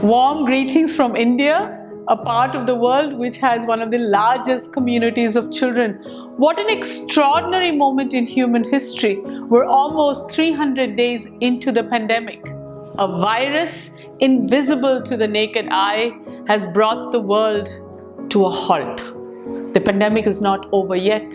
Warm greetings from India, a part of the world which has one of the largest communities of children. What an extraordinary moment in human history. We're almost 300 days into the pandemic. A virus invisible to the naked eye has brought the world to a halt. The pandemic is not over yet.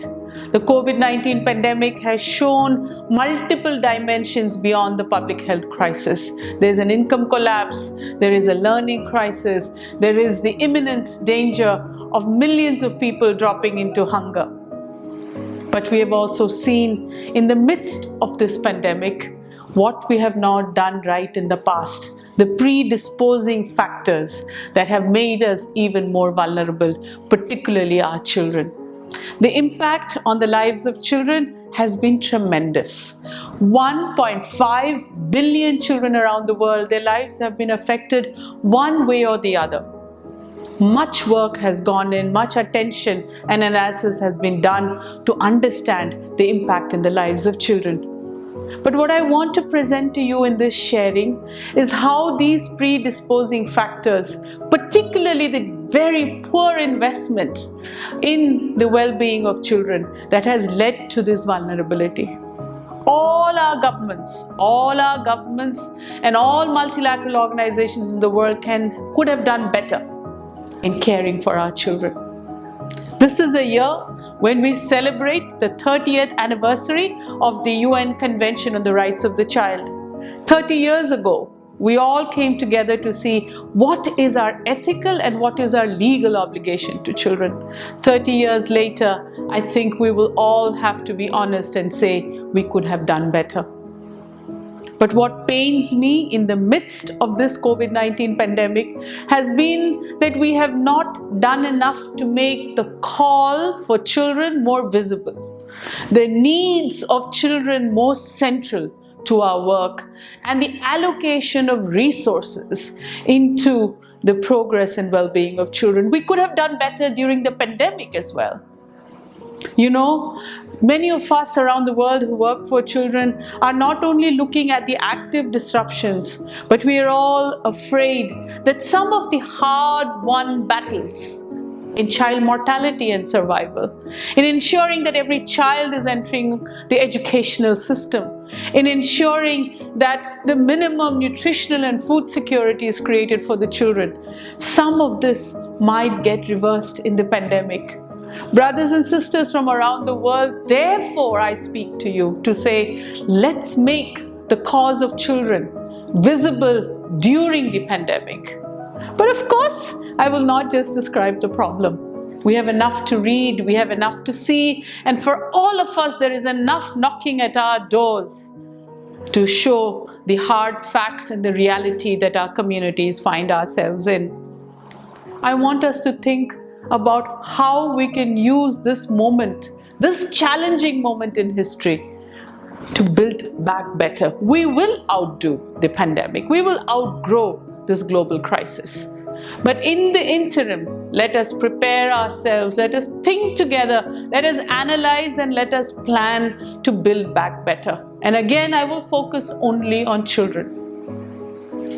The COVID-19 pandemic has shown multiple dimensions beyond the public health crisis. There's an income collapse, there is a learning crisis, there is the imminent danger of millions of people dropping into hunger. But we have also seen in the midst of this pandemic what we have not done right in the past. The predisposing factors that have made us even more vulnerable, particularly our children. The impact on the lives of children has been tremendous. 1.5 billion children around the world, their lives have been affected one way or the other. Much work has gone in, much attention and analysis has been done to understand the impact in the lives of children. But what I want to present to you in this sharing is how these predisposing factors, particularly the very poor investment in the well-being of children, that has led to this vulnerability. All our governments and all multilateral organizations in the world could have done better in caring for our children. This is a year when we celebrate the 30th anniversary of the UN Convention on the Rights of the Child. 30 years ago, we all came together to see what is our ethical and what is our legal obligation to children. 30 years later, I think we will all have to be honest and say we could have done better. But what pains me in the midst of this COVID-19 pandemic has been that we have not done enough to make the call for children more visible, the needs of children more central to our work, and the allocation of resources into the progress and well-being of children. We could have done better during the pandemic as well. You know, many of us around the world who work for children are not only looking at the active disruptions, but we are all afraid that some of the hard-won battles in child mortality and survival, in ensuring that every child is entering the educational system, in ensuring that the minimum nutritional and food security is created for the children, some of this might get reversed in the pandemic. Brothers and sisters from around the world, therefore I speak to you to say, let's make the cause of children visible during the pandemic. But of course, I will not just describe the problem. We have enough to read, we have enough to see, and for all of us there is enough knocking at our doors to show the hard facts and the reality that our communities find ourselves in. I want us to think about how we can use this moment, this challenging moment in history, to build back better. We will outdo the pandemic. We will outgrow this global crisis. But in the interim, let us prepare ourselves, let us think together, let us analyze and let us plan to build back better. And again, I will focus only on children.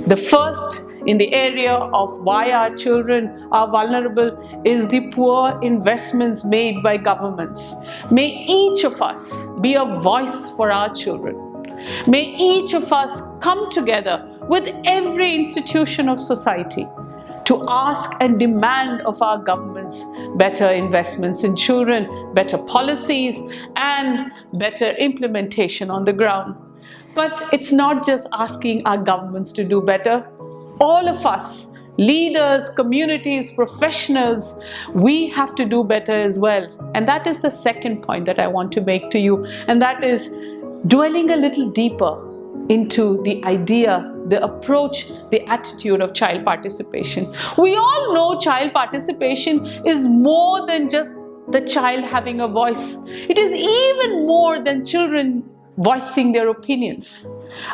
The first in the area of why our children are vulnerable is the poor investments made by governments. May each of us be a voice for our children. May each of us come together with every institution of society to ask and demand of our governments better investments in children, better policies, and better implementation on the ground. But it's not just asking our governments to do better. All of us, leaders, communities, professionals, we have to do better as well. And that is the second point that I want to make to you. And that is dwelling a little deeper into the idea, the approach, the attitude of child participation. We all know child participation is more than just the child having a voice. It is even more than children voicing their opinions.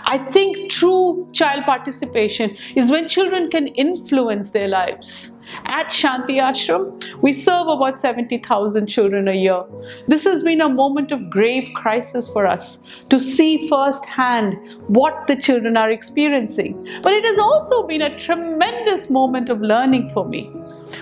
I think true child participation is when children can influence their lives. At Shanti Ashram, we serve about 70,000 children a year. This has been a moment of grave crisis for us to see firsthand what the children are experiencing. But it has also been a tremendous moment of learning for me.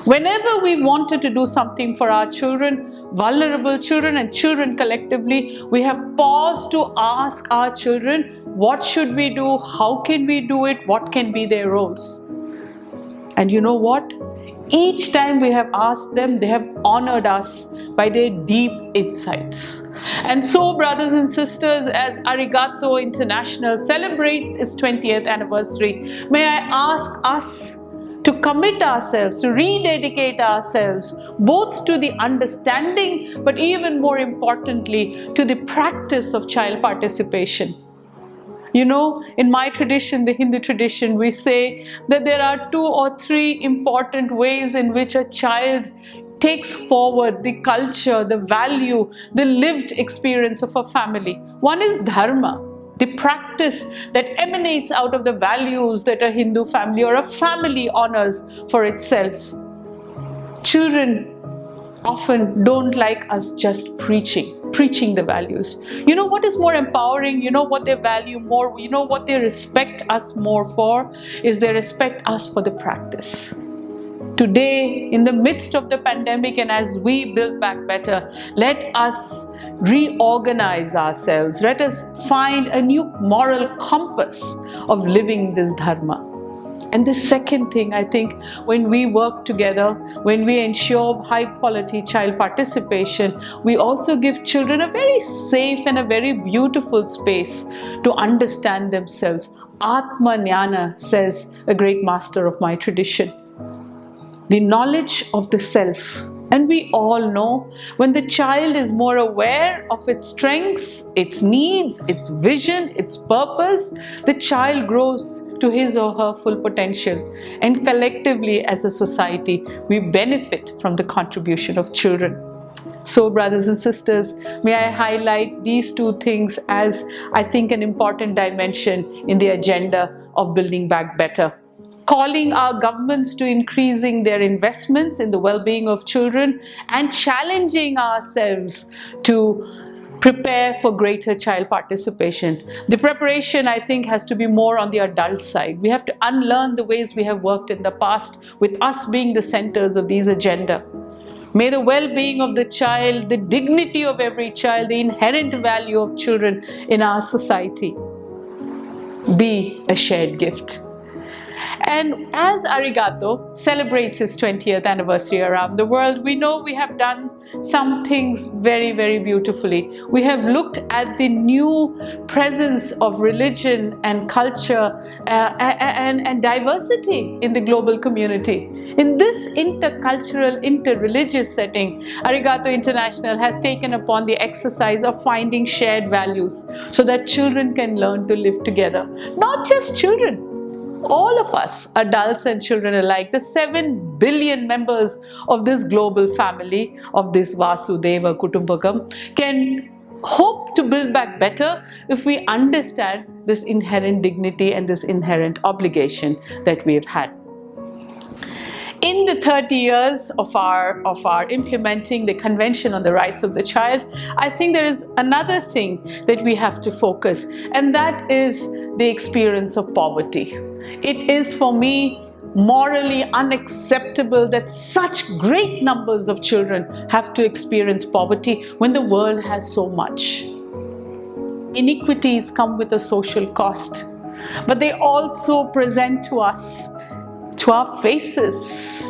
Whenever we wanted to do something for our children, vulnerable children and children collectively, we have paused to ask our children, what should we do? How can we do it? What can be their roles? And you know what? Each time we have asked them, they have honored us by their deep insights. And so, brothers and sisters, as Arigato International celebrates its 20th anniversary, may I ask us to commit ourselves, to rededicate ourselves, both to the understanding, but even more importantly, to the practice of child participation. You know, in my tradition, the Hindu tradition, we say that there are 2 or 3 important ways in which a child takes forward the culture, the value, the lived experience of a family. One is dharma, the practice that emanates out of the values that a Hindu family or a family honors for itself. Children often don't like us just preaching the values. You know what is more empowering? You know what they value more? You know what they respect us more for? Is they respect us for the practice. Today, in the midst of the pandemic and as we build back better, let us reorganize ourselves. Let us find a new moral compass of living this dharma. And the second thing, I think, when we work together, when we ensure high quality child participation, we also give children a very safe and a very beautiful space to understand themselves. Atma Jnana, says a great master of my tradition. The knowledge of the self. And we all know when the child is more aware of its strengths, its needs, its vision, its purpose, the child grows to his or her full potential. And collectively as a society, we benefit from the contribution of children. So, brothers and sisters, may I highlight these 2 things as I think an important dimension in the agenda of building back better. Calling our governments to increasing their investments in the well-being of children and challenging ourselves to prepare for greater child participation. The preparation, I think, has to be more on the adult side. We have to unlearn the ways we have worked in the past, with us being the centers of these agenda. May the well-being of the child, the dignity of every child, the inherent value of children in our society be a shared gift. And as Arigato celebrates its 20th anniversary around the world, we know we have done some things very, very beautifully. We have looked at the new presence of religion and culture and diversity in the global community. In this intercultural, interreligious setting, Arigato International has taken upon the exercise of finding shared values so that children can learn to live together. Not just children. All of us, adults and children alike, the 7 billion members of this global family, of this Vasudhaiva Kutumbakam, can hope to build back better if we understand this inherent dignity and this inherent obligation that we have had. In the 30 years of our implementing the Convention on the Rights of the Child, I think there is another thing that we have to focus, and that is the experience of poverty. It is for me morally unacceptable that such great numbers of children have to experience poverty when the world has so much. Inequities come with a social cost, but they also present to us, to our faces,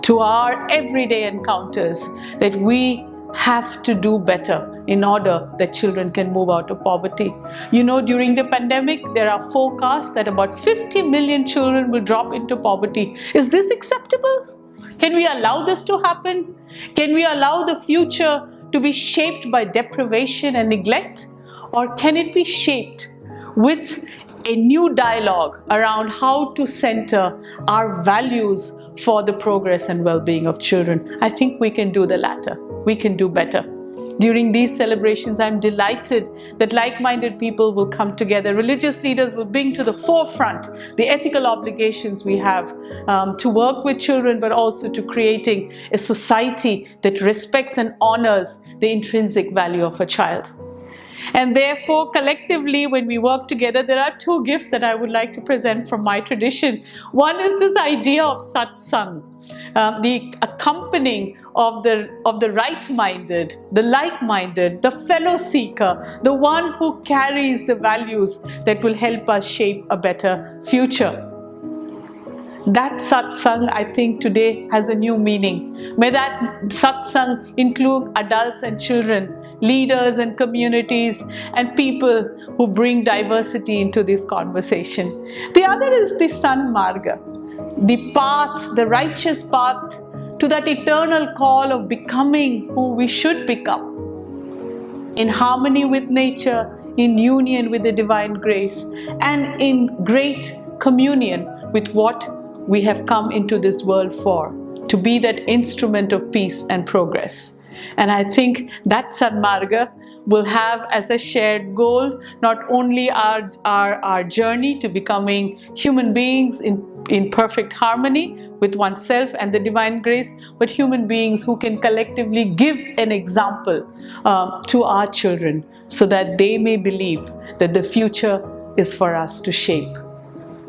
to our everyday encounters, that we have to do better in order that children can move out of poverty. You know, during the pandemic, there are forecasts that about 50 million children will drop into poverty. Is this acceptable? Can we allow this to happen? Can we allow the future to be shaped by deprivation and neglect? Or can it be shaped with a new dialogue around how to center our values for the progress and well-being of children? I think we can do the latter. We can do better. During these celebrations, I'm delighted that like-minded people will come together. Religious leaders will bring to the forefront the ethical obligations we have to work with children, but also to creating a society that respects and honors the intrinsic value of a child. And therefore, collectively, when we work together, there are two gifts that I would like to present from my tradition. One is this idea of satsang, the accompanying of the right-minded, the like-minded, the fellow seeker, the one who carries the values that will help us shape a better future. That satsang, I think, today has a new meaning. May that satsang include adults and children, leaders and communities, and people who bring diversity into this conversation. The other is the Sanmarga, the path, the righteous path to that eternal call of becoming who we should become, in harmony with nature, in union with the divine grace, and in great communion with what we have come into this world for, to be that instrument of peace and progress. And I think that Sanmarga will have as a shared goal not only our journey to becoming human beings in perfect harmony with oneself and the divine grace, but human beings who can collectively give an example to our children so that they may believe that the future is for us to shape.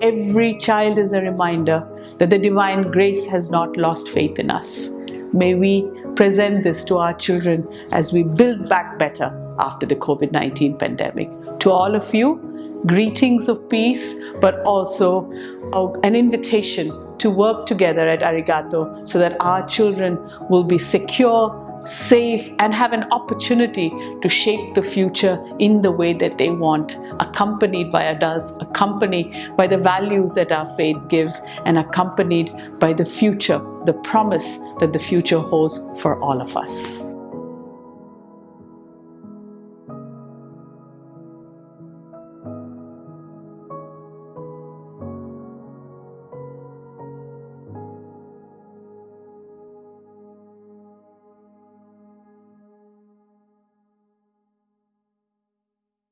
Every child is a reminder that the divine grace has not lost faith in us. May we present this to our children as we build back better after the COVID-19 pandemic. To all of you, greetings of peace, but also an invitation to work together at Arigato so that our children will be secure, safe, and have an opportunity to shape the future in the way that they want, accompanied by adults, accompanied by the values that our faith gives, and accompanied by the future, the promise that the future holds for all of us.